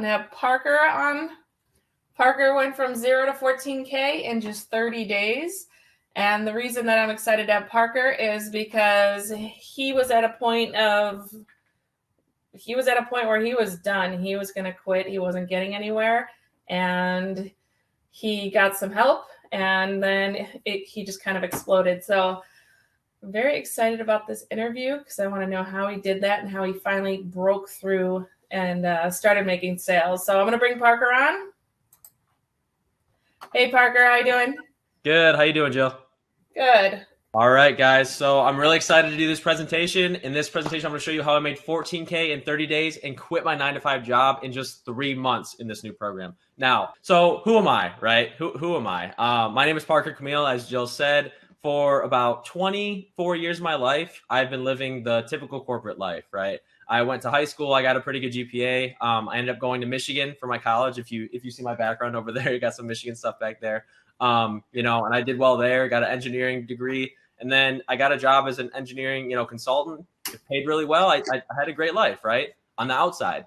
going to have Parker on. Parker went from 0 to 14K in just 30 days. And the reason that I'm excited to have Parker is because he was at a point where he was done. He was going to quit. He wasn't getting anywhere. And he got some help, and then he just kind of exploded. So I'm very excited about this interview because I want to know how he did that and how he finally broke through and started making sales. So I'm going to bring Parker on. Hey, Parker, how you doing? Good. How you doing, Jill? Good. All right, guys. So I'm really excited to do this presentation. In this presentation, I'm going to show you how I made 14K in 30 days and quit my 9-to-5 job in just 3 months in this new program. Now, so who am I, right? Who am I? My name is Parker Chmiel, as Jill said. For about 24 years of my life, I've been living the typical corporate life, right? I went to high school. I got a pretty good GPA. I ended up going to Michigan for my college. If you see my background over there, you got some Michigan stuff back there. And I did well there, got an engineering degree. And then I got a job as an engineering, consultant. It paid really well. I had a great life, right? On the outside.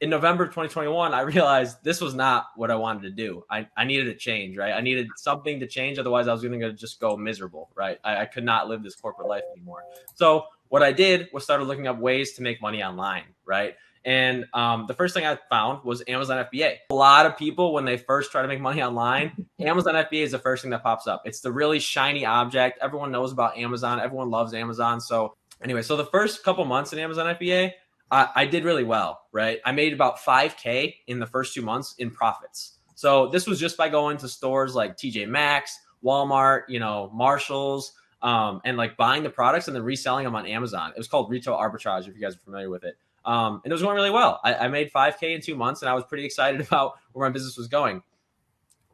In November of 2021, I realized this was not what I wanted to do. I needed a change, right? I needed something to change. Otherwise, I was going to just go miserable, right? I could not live this corporate life anymore. So what I did was started looking up ways to make money online, right? And the first thing I found was Amazon FBA. A lot of people, when they first try to make money online, Amazon FBA is the first thing that pops up. It's the really shiny object. Everyone knows about Amazon. Everyone loves Amazon. So anyway, so the first couple months in Amazon FBA, I did really well, right? I made about 5K in the first 2 months in profits. So this was just by going to stores like TJ Maxx, Walmart, Marshalls, and like buying the products and then reselling them on Amazon. It was called retail arbitrage, if you guys are familiar with it. And it was going really well. I made 5K in 2 months, and I was pretty excited about where my business was going.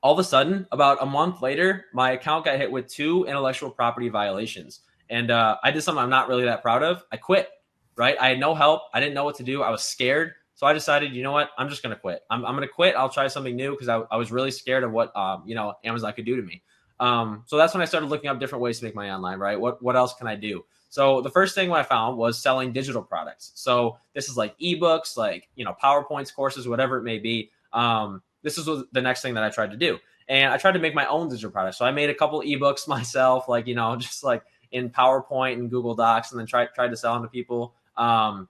All of a sudden, about a month later, my account got hit with 2 intellectual property violations. And I did something I'm not really that proud of. I quit, right? I had no help. I didn't know what to do. I was scared. So I decided, you know what? I'm just going to quit. I'm going to quit. I'll try something new because I was really scared of what, Amazon could do to me. So that's when I started looking up different ways to make money online, right? What else can I do? So the first thing I found was selling digital products. So this is like ebooks, like, PowerPoints, courses, whatever it may be. This is the next thing that I tried to do. And I tried to make my own digital products. So I made a couple ebooks myself, like, just like in PowerPoint and Google Docs, and then tried to sell them to people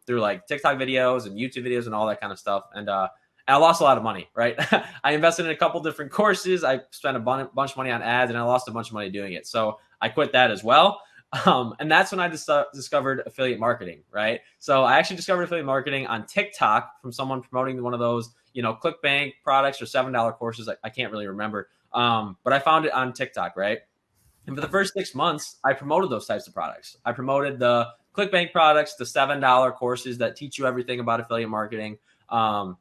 through like TikTok videos and YouTube videos and all that kind of stuff. And I lost a lot of money, right? I invested in a couple different courses. I spent a bunch of money on ads, and I lost a bunch of money doing it. So I quit that as well. And that's when I discovered affiliate marketing, right? So I actually discovered affiliate marketing on TikTok from someone promoting one of those, ClickBank products or $7 courses. I can't really remember. But I found it on TikTok, right? And for the first 6 months, I promoted those types of products. I promoted the ClickBank products, the $7 courses that teach you everything about affiliate marketing. I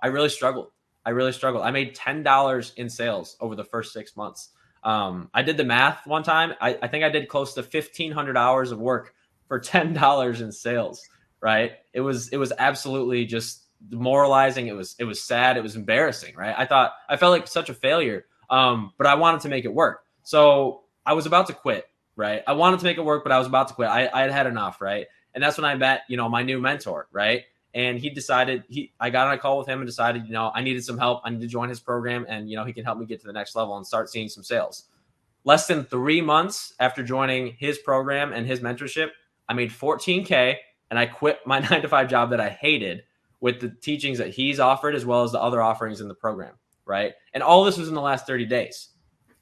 really struggled. I made $10 in sales over the first 6 months. I did the math one time. I think I did close to 1,500 hours of work for $10 in sales, right? It was absolutely just demoralizing. It was sad. It was embarrassing, right? I felt like such a failure. But I wanted to make it work. So I was about to quit, right? I wanted to make it work, but I was about to quit. I had had enough, right? And that's when I met, my new mentor, right? And he decided, I got on a call with him and decided, I needed some help. I need to join his program, and, he can help me get to the next level and start seeing some sales. Less than 3 months after joining his program and his mentorship, I made 14K, and I quit my 9-to-5 job that I hated with the teachings that he's offered, as well as the other offerings in the program, right? And all this was in the last 30 days.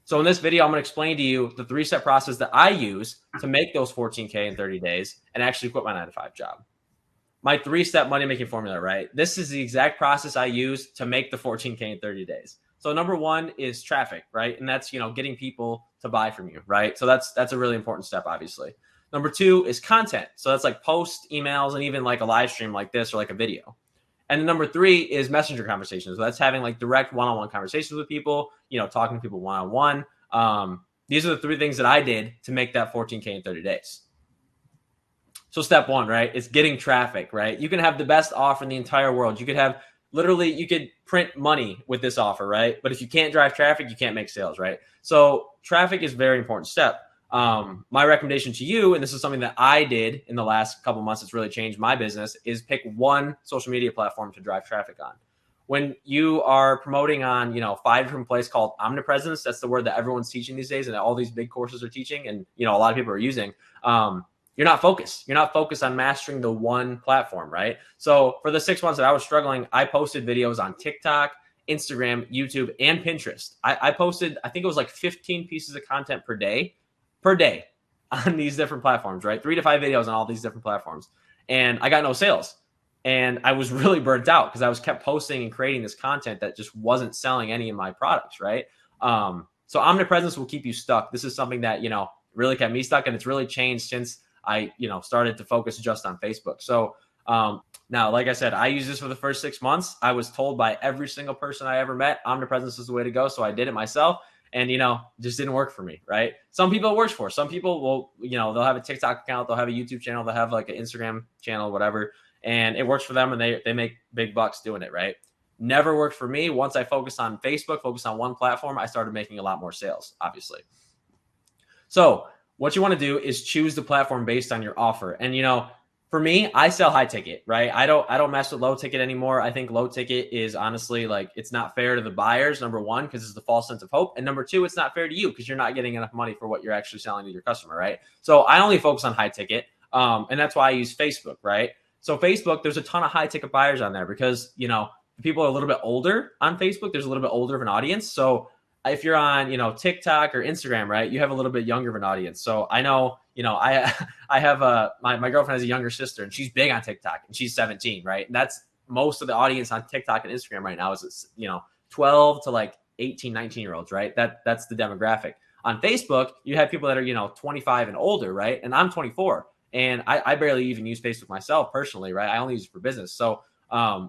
So in this video, I'm going to explain to you the 3-step process that I use to make those 14K in 30 days and actually quit my 9-to-5 job. My 3-step money-making formula, right? This is the exact process I use to make the 14K in 30 days. So number 1 is traffic, right? And that's, getting people to buy from you, right? So that's a really important step, obviously. Number 2 is content. So that's like posts, emails, and even like a live stream like this or like a video. And then number 3 is messenger conversations. So that's having like direct one-on-one conversations with people, talking to people one-on-one. These are the 3 things that I did to make that 14K in 30 days. So step 1, right, is getting traffic, right? You can have the best offer in the entire world. You could print money with this offer, right? But if you can't drive traffic, you can't make sales, right? So traffic is a very important step. My recommendation to you, and this is something that I did in the last couple months that's really changed my business, is pick one social media platform to drive traffic on. When you are promoting on, 5 different places called omnipresence, that's the word that everyone's teaching these days and all these big courses are teaching and, a lot of people are using. You're not focused. You're not focused on mastering the one platform, right? So for the 6 months that I was struggling, I posted videos on TikTok, Instagram, YouTube, and Pinterest. I posted, I think it was like 15 pieces of content per day on these different platforms, right? 3 to 5 videos on all these different platforms. And I got no sales. And I was really burnt out because I was kept posting and creating this content that just wasn't selling any of my products, right? So omnipresence will keep you stuck. This is something that, really kept me stuck, and it's really changed since I, started to focus just on Facebook. So now, like I said, I used this for the first 6 months. I was told by every single person I ever met, omnipresence is the way to go. So I did it myself. And, it just didn't work for me, right? Some people it works for. Some people will, they'll have a TikTok account, they'll have a YouTube channel, they'll have like an Instagram channel, whatever. And it works for them and they make big bucks doing it, right? Never worked for me. Once I focused on Facebook, focused on one platform, I started making a lot more sales, obviously. So what you want to do is choose the platform based on your offer. And, for me, I sell high ticket, right? I don't mess with low ticket anymore. I think low ticket is honestly like, it's not fair to the buyers, number one, because it's the false sense of hope. And number two, it's not fair to you because you're not getting enough money for what you're actually selling to your customer, right? So I only focus on high ticket. And that's why I use Facebook, right? So Facebook, there's a ton of high ticket buyers on there because, people are a little bit older on Facebook. There's a little bit older of an audience. So if you're on, TikTok or Instagram, right, you have a little bit younger of an audience. So I know, I have my girlfriend has a younger sister and she's big on TikTok and she's 17, right? And that's most of the audience on TikTok and Instagram right now is, 12 to like 18, 19-year-olds, right? That's the demographic. On Facebook, you have people that are, 25 and older, right? And I'm 24 and I barely even use Facebook myself personally, right? I only use it for business. So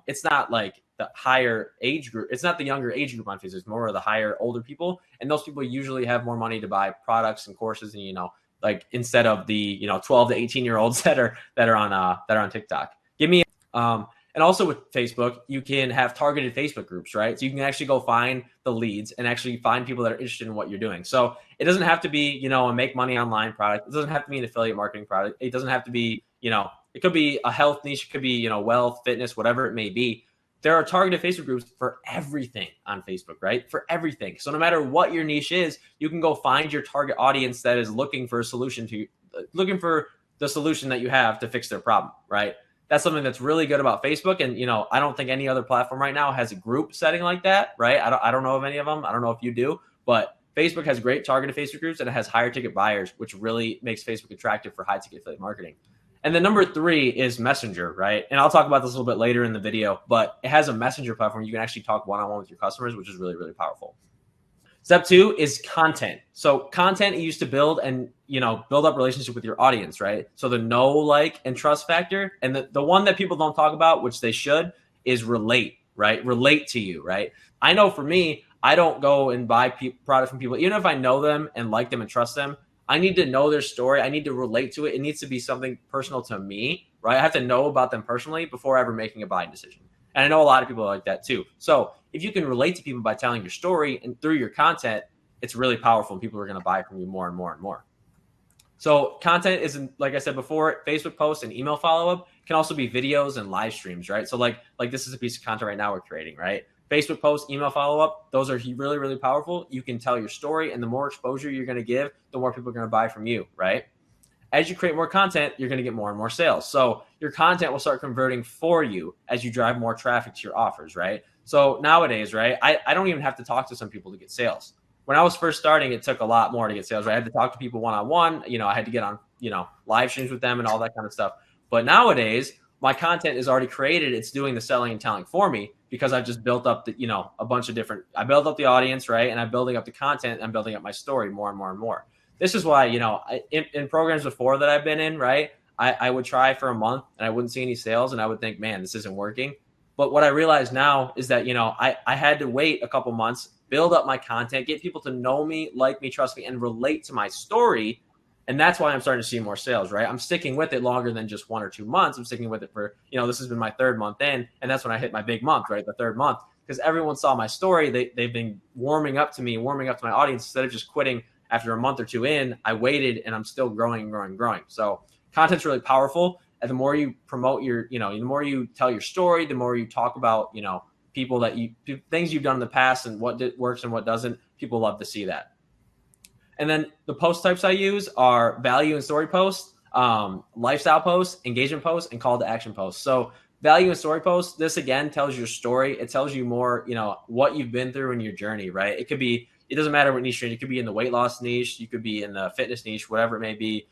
it's not like the higher age group. It's not the younger age group on Facebook. It's more of the higher older people. And those people usually have more money to buy products and courses and, like instead of the, 12 to 18-year-olds that are on TikTok. And also with Facebook, you can have targeted Facebook groups, right? So you can actually go find the leads and actually find people that are interested in what you're doing. So it doesn't have to be, a make money online product. It doesn't have to be an affiliate marketing product. It doesn't have to be, it could be a health niche. It could be, wealth, fitness, whatever it may be. There are targeted Facebook groups for everything on Facebook, right? For everything. So no matter what your niche is, you can go find your target audience that is looking for the solution that you have to fix their problem, right? That's something that's really good about Facebook. And, I don't think any other platform right now has a group setting like that, right? I don't know of any of them. I don't know if you do, but Facebook has great targeted Facebook groups and it has higher ticket buyers, which really makes Facebook attractive for high ticket affiliate marketing. And then number 3 is Messenger, right? And I'll talk about this a little bit later in the video, but it has a Messenger platform. You can actually talk one-on-one with your customers, which is really, really powerful. Step 2 is content. So content you used to build and, build up relationship with your audience, right? So the know, like, and trust factor. And the one that people don't talk about, which they should, is relate, right? Relate to you, right? I know for me, I don't go and buy product from people. Even if I know them and like them and trust them, I need to know their story. I need to relate to it. It needs to be something personal to me, right? I have to know about them personally before ever making a buying decision. And I know a lot of people are like that too. So if you can relate to people by telling your story and through your content, it's really powerful and people are going to buy from you more and more and more. So content is, like I said before, Facebook posts and email follow-up can also be videos and live streams, right? So like this is a piece of content right now we're creating, right? Facebook posts, email follow-up, those are really, really powerful. You can tell your story, and the more exposure you're going to give, the more people are going to buy from you, right? As you create more content, you're going to get more and more sales. So your content will start converting for you as you drive more traffic to your offers, right? So nowadays, right, I don't even have to talk to some people to get sales. When I was first starting, it took a lot more to get sales, right? I had to talk to people one-on-one. I had to get on, live streams with them and all that kind of stuff. But nowadays, my content is already created. It's doing the selling and telling for me because I've just built up the, a bunch of different, I built up the audience, right? And I'm building up the content. I'm building up my story more and more and more. This is why, in programs before that I've been in, right, I would try for a month and I wouldn't see any sales and I would think, man, this isn't working. But what I realize now is that, I had to wait a couple months, build up my content, get people to know me, like me, trust me, and relate to my story. And that's why I'm starting to see more sales, right? I'm sticking with it longer than just 1 or 2 months. I'm sticking with it for, this has been my 3rd month in. And that's when I hit my big month, right? The 3rd month. Because everyone saw my story. They've been warming up to me, warming up to my audience instead of just quitting after a month or two in, I waited and I'm still growing. So content's really powerful. And the more you promote your, the more you tell your story, the more you talk about, people that things you've done in the past and what works and what doesn't, people love to see that. And then the post types I use are value and story posts, lifestyle posts, engagement posts, and call to action posts. So value and story posts, this again tells your story. It tells you more, what you've been through in your journey, right? It doesn't matter what niche you're in. You could be in the weight loss niche. You could be in the fitness niche, whatever it may be,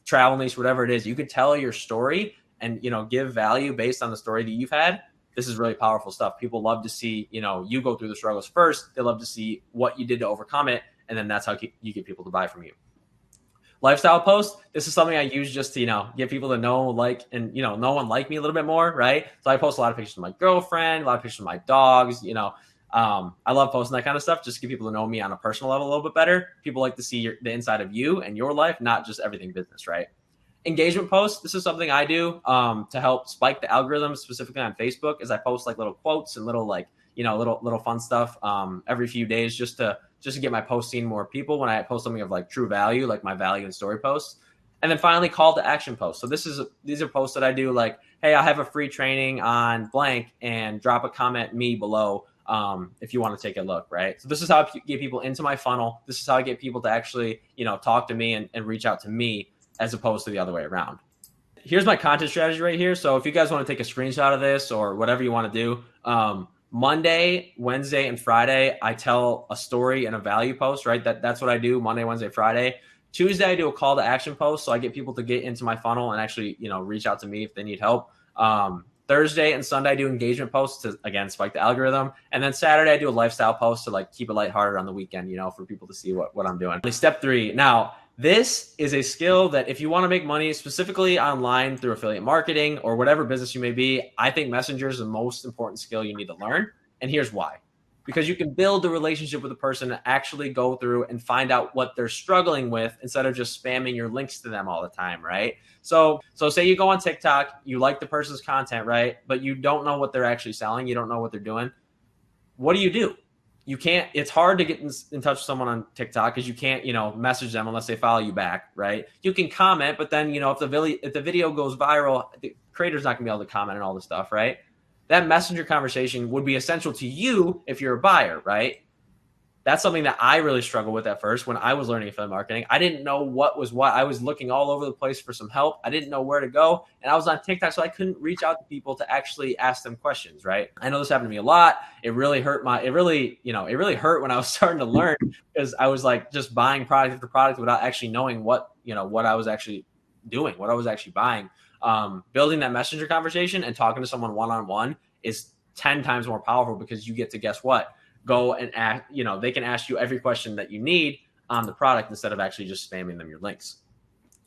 travel niche, whatever it is. You could tell your story and, give value based on the story that you've had. This is really powerful stuff. People love to see, you go through the struggles first. They love to see what you did to overcome it. And then that's how you get people to buy from you. Lifestyle posts. This is something I use just to, get people to know, and, know and like me a little bit more, right? So I post a lot of pictures of my girlfriend, a lot of pictures of my dogs, I love posting that kind of stuff just to get people to know me on a personal level a little bit better. People like to see the inside of you and your life, not just everything business, right? Engagement posts. This is something I do to help spike the algorithm, specifically on Facebook, is I post little quotes and little little fun stuff every few days just to get my posts seen more people when I post something of true value, like my value and story posts. And then finally, call to action posts. So these are posts that I do hey, I have a free training on blank, and drop a comment me below if you want to take a look, right? So this is how I get people into my funnel. This is how I get people to actually, talk to me and reach out to me, as opposed to the other way around. Here's my content strategy right here. So if you guys want to take a screenshot of this or whatever you want to do, Monday, Wednesday, and Friday, I tell a story and a value post, right? That's what I do Monday, Wednesday, Friday. Tuesday, I do a call to action post. So I get people to get into my funnel and actually, reach out to me if they need help. Thursday and Sunday, I do engagement posts to, again, spike the algorithm. And then Saturday, I do a lifestyle post to keep it lighthearted on the weekend, for people to see what I'm doing. Step 3. Now, this is a skill that if you want to make money specifically online through affiliate marketing or whatever business you may be, I think Messenger is the most important skill you need to learn. And here's why. Because you can build a relationship with a person and actually go through and find out what they're struggling with instead of just spamming your links to them all the time, right? So say you go on TikTok, you like the person's content, right? But you don't know what they're actually selling. You don't know what they're doing. What do? You can't, it's hard to get in touch with someone on TikTok because you can't, message them unless they follow you back, right? You can comment, but then, if the video goes viral, the creator's not gonna be able to comment on all this stuff, right? That messenger conversation would be essential to you if you're a buyer, right? That's something that I really struggled with at first when I was learning affiliate marketing. I didn't know what was what. I was looking all over the place for some help. I didn't know where to go. And I was on TikTok, so I couldn't reach out to people to actually ask them questions, right? I know this happened to me a lot. It really hurt it really hurt when I was starting to learn, because I was just buying product after product without actually knowing what I was actually doing, what I was actually buying. Building that messenger conversation and talking to someone one-on-one is 10 times more powerful, because you get to, guess what? Go and ask, they can ask you every question that you need on the product instead of actually just spamming them your links.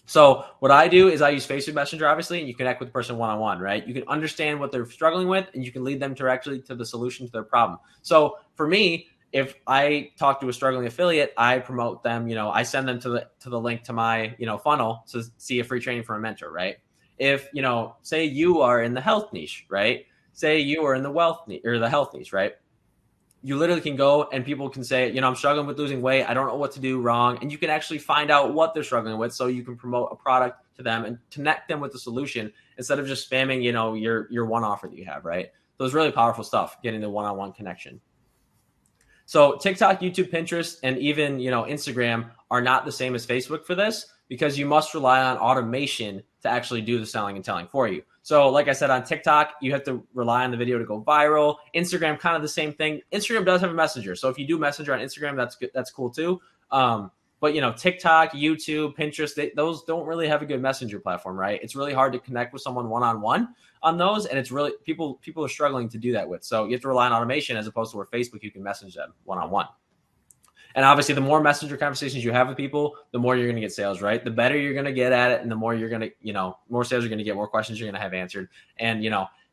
So what I do is I use Facebook Messenger, obviously, and you connect with the person one-on-one, right? You can understand what they're struggling with, and you can lead them directly to the solution to their problem. So for me, if I talk to a struggling affiliate, I promote them, I send them to the link to my, funnel to see a free training from a mentor, right? If, say you are in the health niche, right? Say you are in the wealth niche or the health niche, right? You literally can go and people can say, I'm struggling with losing weight. I don't know what to do wrong. And you can actually find out what they're struggling with, so you can promote a product to them and connect them with the solution instead of just spamming, your one offer that you have, right? So it's really powerful stuff, getting the one-on-one connection. So TikTok, YouTube, Pinterest, and even, Instagram are not the same as Facebook for this, because you must rely on automation to actually do the selling and telling for you. So like I said, on TikTok, you have to rely on the video to go viral. Instagram, kind of the same thing. Instagram does have a messenger. So if you do messenger on Instagram, that's good. That's cool too. But TikTok, YouTube, Pinterest, those don't really have a good messenger platform, right? It's really hard to connect with someone one-on-one on those. And it's really, people are struggling to do that with. So you have to rely on automation, as opposed to where Facebook, you can message them one-on-one. And obviously, the more messenger conversations you have with people, the more you're going to get sales, right? The better you're going to get at it, and the more you're going to, more sales you're going to get, more questions you're going to have answered. And,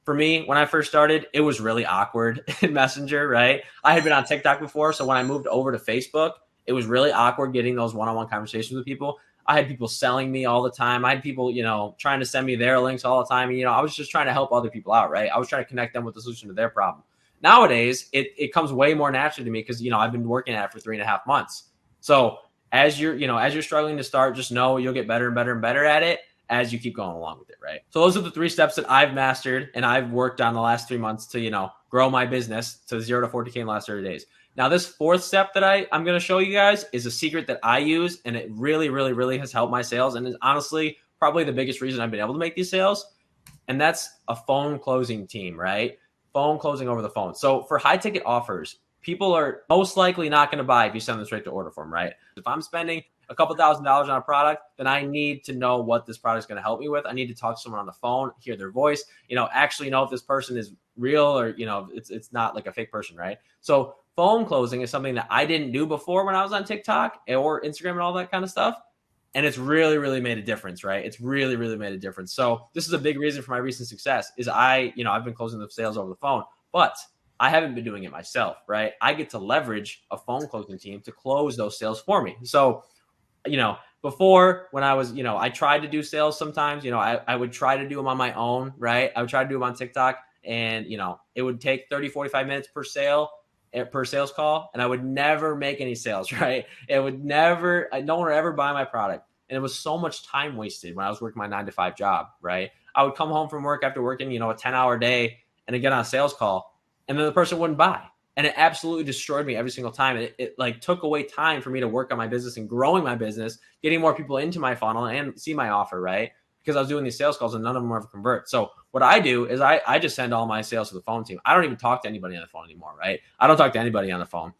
for me, when I first started, it was really awkward in Messenger, right? I had been on TikTok before, so when I moved over to Facebook, it was really awkward getting those one-on-one conversations with people. I had people selling me all the time. I had people, trying to send me their links all the time. And, I was just trying to help other people out, right? I was trying to connect them with the solution to their problem. Nowadays, it comes way more naturally to me because, I've been working at it for 3.5 months. So as you're struggling to start, just know you'll get better and better and better at it as you keep going along with it, right? So those are the 3 steps that I've mastered and I've worked on the last 3 months to, grow my business to 0 to 40K in the last 30 days. Now, this 4th step that I'm going to show you guys is a secret that I use, and it really, really, really has helped my sales, and is honestly probably the biggest reason I've been able to make these sales. And that's a phone closing team, right? Phone closing over the phone. So for high ticket offers, people are most likely not going to buy if you send them straight to order form, right? If I'm spending a couple $1,000s on a product, then I need to know what this product is going to help me with. I need to talk to someone on the phone, hear their voice, actually know if this person is real or, it's not like a fake person, right? So phone closing is something that I didn't do before when I was on TikTok or Instagram and all that kind of stuff. And it's really, really made a difference, right? It's really, really made a difference. So this is a big reason for my recent success is I've been closing the sales over the phone, but I haven't been doing it myself, right? I get to leverage a phone closing team to close those sales for me. So, before when I was, I tried to do sales sometimes, I would try to do them on my own, right? I would try to do them on TikTok and, it would take 30, 45 minutes per sales call, and I would never make any sales, right? No one would ever buy my product. And it was so much time wasted when I was working my 9 to 5 job, right? I would come home from work after working, a 10-hour day and then get on a sales call, and then the person wouldn't buy. And it absolutely destroyed me every single time. It like took away time for me to work on my business and growing my business, getting more people into my funnel and see my offer, right? Because I was doing these sales calls and none of them ever convert. So what I do is I just send all my sales to the phone team. I don't even talk to anybody on the phone anymore, right? I don't talk to anybody on the phone.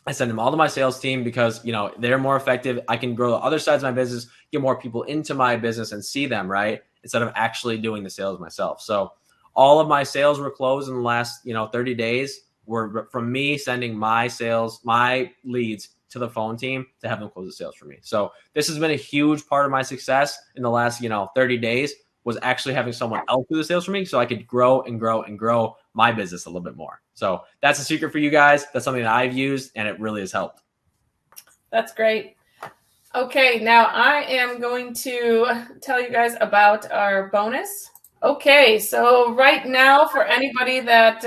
I send them all to my sales team because, they're more effective. I can grow the other sides of my business, get more people into my business and see them, right? Instead of actually doing the sales myself. So all of my sales were closed in the last, 30 days were from me sending my leads to the phone team to have them close the sales for me. So this has been a huge part of my success in the last, 30 days was actually having someone else do the sales for me so I could grow and grow and grow my business a little bit more. So that's a secret for you guys. That's something that I've used and it really has helped. That's great. Okay, now I am going to tell you guys about our bonus. Okay, so right now for anybody that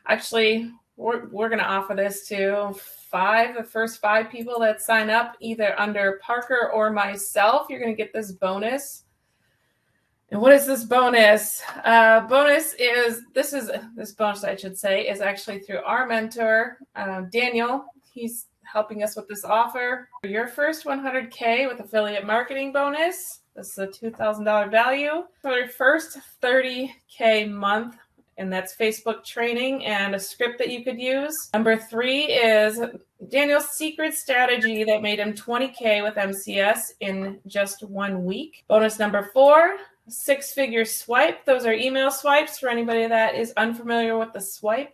actually we're going to offer this to the first 5 people that sign up either under Parker or myself, you're going to get this bonus. And what is this bonus? This bonus, I should say, is actually through our mentor, Daniel. He's helping us with this offer. For your first 100K with affiliate marketing bonus, this is a $2,000 value. For your first 30K month, and that's Facebook training and a script that you could use. Number 3 is Daniel's secret strategy that made him 20K with MCS in just 1 week. Bonus number 4, 6-figure swipe. Those are email swipes for anybody that is unfamiliar with the swipe.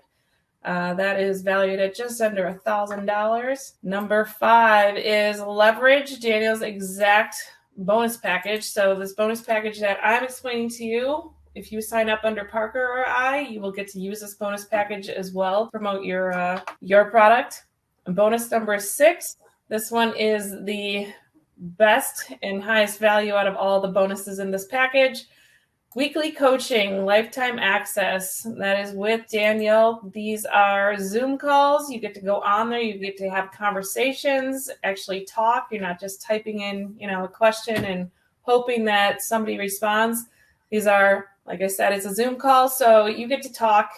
That is valued at just under $1,000. Number 5 is leverage Daniel's exact bonus package. So this bonus package that I'm explaining to you, if you sign up under Parker or I, you will get to use this bonus package as well, promote your product. And bonus number 6, this one is the best and highest value out of all the bonuses in this package. Weekly coaching, lifetime access. That is with Daniel. These are Zoom calls. You get to go on there. You get to have conversations, actually talk. You're not just typing in, a question and hoping that somebody responds. These are, like I said, it's a Zoom call. So you get to talk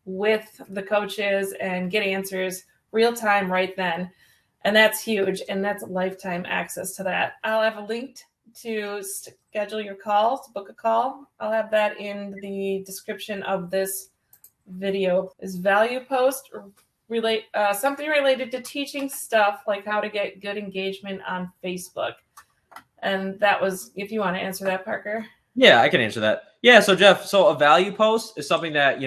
with the coaches and get answers real time right then. And that's huge. And that's lifetime access to that. I'll have a link to schedule your call, to book a call. I'll have that in the description of this video. This value post something related to teaching stuff like how to get good engagement on Facebook. And that was, if you want to answer that, Parker. Yeah, I can answer that. Yeah, so Jeff, so a value post is something that,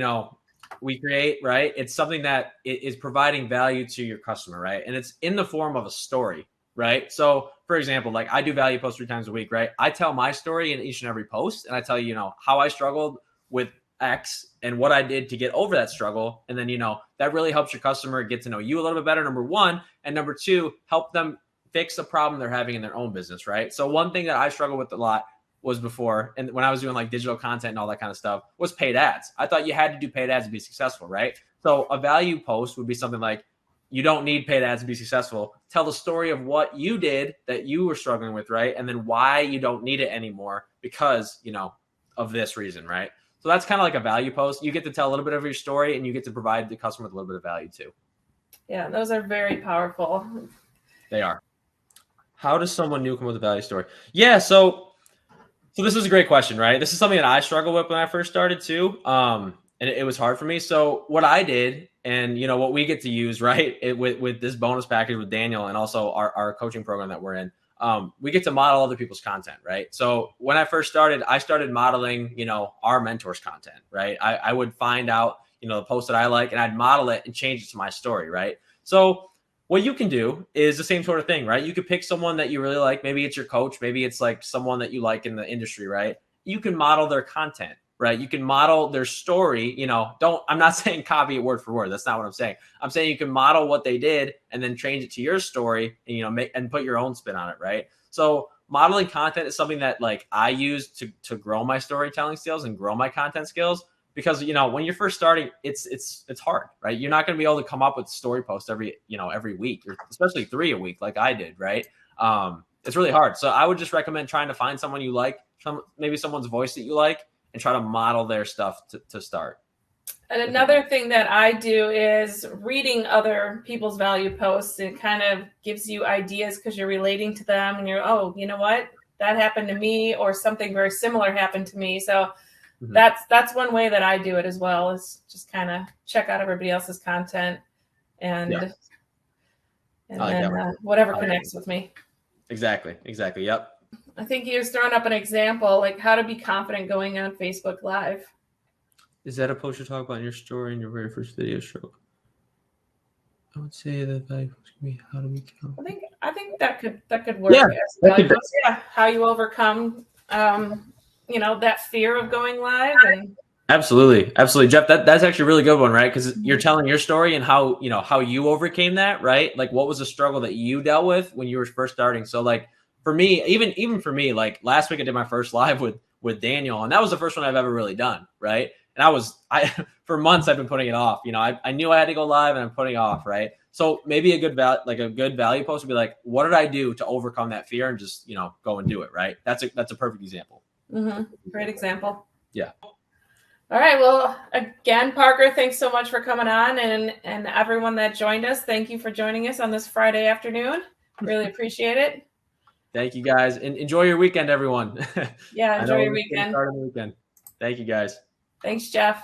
we create, right? It's something that is providing value to your customer, right? And it's in the form of a story, right? So for example, like I do value posts 3 times a week, right? I tell my story in each and every post, and I tell you, how I struggled with X and what I did to get over that struggle. And then, that really helps your customer get to know you a little bit better, number 1. And number 2, help them fix the problem they're having in their own business, right? So one thing that I struggled with a lot was before, and when I was doing like digital content and all that kind of stuff, was paid ads. I thought you had to do paid ads to be successful, right? So a value post would be something like, you don't need paid ads to be successful. Tell the story of what you did that you were struggling with, right? And then why you don't need it anymore because, of this reason, right? So that's kind of like a value post. You get to tell a little bit of your story and you get to provide the customer with a little bit of value too. Yeah, those are very powerful. They are. How does someone new come up with a value story? Yeah, so this is a great question, right? This is something that I struggled with when I first started too. And it was hard for me. So what I did, and what we get to use, right, with this bonus package with Daniel and also our coaching program that we're in, we get to model other people's content, right? So when I first started, I started modeling, our mentors' content, right? I would find out, the post that I like, and I'd model it and change it to my story, right? So what you can do is the same sort of thing, right? You could pick someone that you really like. Maybe it's your coach. Maybe it's like someone that you like in the industry, right? You can model their content, right? You can model their story. I'm not saying copy it word for word. That's not what I'm saying. I'm saying you can model what they did and then change it to your story and, make and put your own spin on it, right? So modeling content is something that like I use to grow my storytelling skills and grow my content skills. Because when you're first starting, it's hard, right? You're not going to be able to come up with story posts every week, or especially 3 a week like I did, right? It's really hard. So I would just recommend trying to find someone you like, maybe someone's voice that you like, and try to model their stuff to start. And another thing that I do is reading other people's value posts. It kind of gives you ideas because you're relating to them, and you're, oh, you know what? That happened to me, or something very similar happened to me. So that's one way that I do it as well, is just kind of check out everybody else's content and then whatever connects with me. Exactly. Yep. I think he was throwing up an example, like how to be confident going on Facebook Live. Is that a post you talk about in your story in your very first video show? I would say that value post can be how to be confident. I think that could work. Yeah, how you overcome that fear of going live. And Absolutely, Jeff. That's actually a really good one, right? Because you're telling your story and how you overcame that, right? Like, what was the struggle that you dealt with when you were first starting? So, like, for me, even for me, like last week I did my first live with Daniel, and that was the first one I've ever really done, right? And I for months I've been putting it off. I knew I had to go live, and I'm putting it off, right? So maybe a good value post would be like, what did I do to overcome that fear, and just go and do it, right? That's a perfect example. Great example. Yeah. All right. Well, again, Parker, thanks so much for coming on, and everyone that joined us, thank you for joining us on this Friday afternoon. Really appreciate it. Thank you, guys. And enjoy your weekend, everyone. Yeah, enjoy your weekend. Start of the weekend. Thank you, guys. Thanks, Jeff.